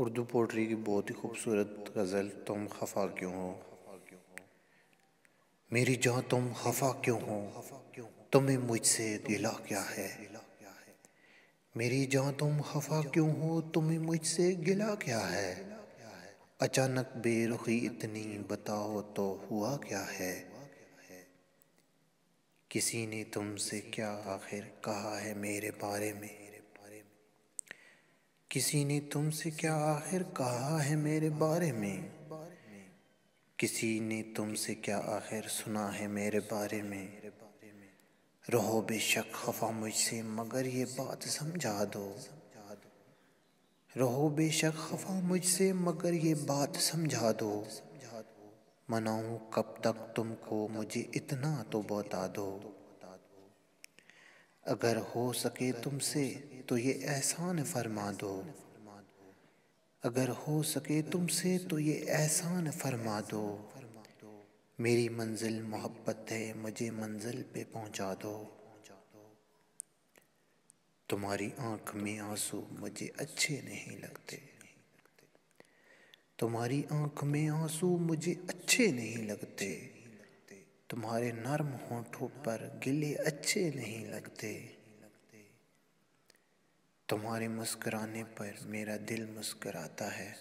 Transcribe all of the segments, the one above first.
Urdu poetry की बहुत ही खूबसूरत गज़ल तुम खफा क्यों हो। मेरी जान तुम खफा क्यों हो, तुम्हें मुझसे गिला क्या है। मेरी जान तुम खफा क्यों हो, तुम्हें मुझसे गिला क्या है। अचानक बेरुखी इतनी बताओ तो हुआ क्या है। किसी ने तुमसे क्या आखिर कहा है मेरे बारे में। किसी ने तुमसे क्या आखिर कहा है मेरे बारे में। किसी ने तुमसे क्या आखिर सुना है मेरे बारे में। रहो बेशक खफा मुझसे मगर ये बात समझा दो। रहो बेशक खफा मुझसे मगर ये बात समझा दो। मनाऊं कब तक तुमको मुझे इतना तो बता दो। अगर हो सके तुमसे तो ये एहसान फरमा दो। अगर हो सके तुमसे तो ये एहसान फरमा दो। मेरी मंजिल मोहब्बत है, मुझे मंजिल पे पहुंचा दो। तुम्हारी आंख में आंसू मुझे अच्छे नहीं लगते। तुम्हारी आंख में आंसू मुझे अच्छे नहीं लगते। तुम्हारे नर्म होठों पर गिले अच्छे नहीं लगते। तुम्हारे मुस्कुराने पर मेरा दिल मुस्कुराता है।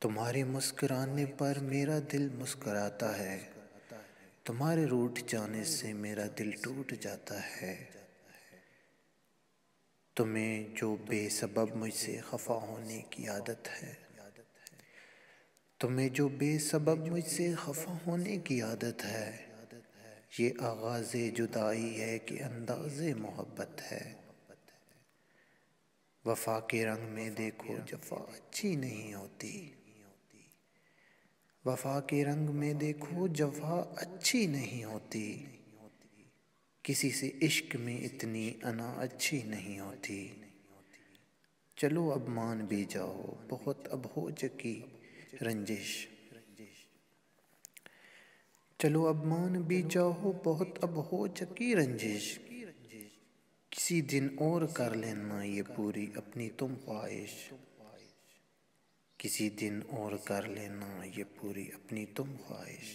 तुम्हारे मुस्कुराने पर मेरा दिल मुस्कुराता है। तुम्हारे रूठ जाने से मेरा दिल टूट जाता है। तुम्हें जो बेसबब मुझसे खफा होने की आदत है। तुम्हें जो बेसबब मुझसे खफा होने की आदत है। ये आगाज़े जुदाई है कि अंदाज़े मोहब्बत है। वफ़ा के रंग में देखो जफ़ा अच्छी नहीं होती। वफ़ा के रंग में देखो जफ़ा अच्छी नहीं होती। किसी से इश्क में इतनी अना अच्छी नहीं होती। चलो अब मान भी जाओ बहुत अब हो चुकी रंजिश। चलो अब मान भी जाओ बहुत अब हो चुकी रंजिश। किसी दिन और कर लेना ये पूरी अपनी तुम ख्वाहिश। किसी दिन और कर लेना ये पूरी अपनी तुम ख्वाहिश।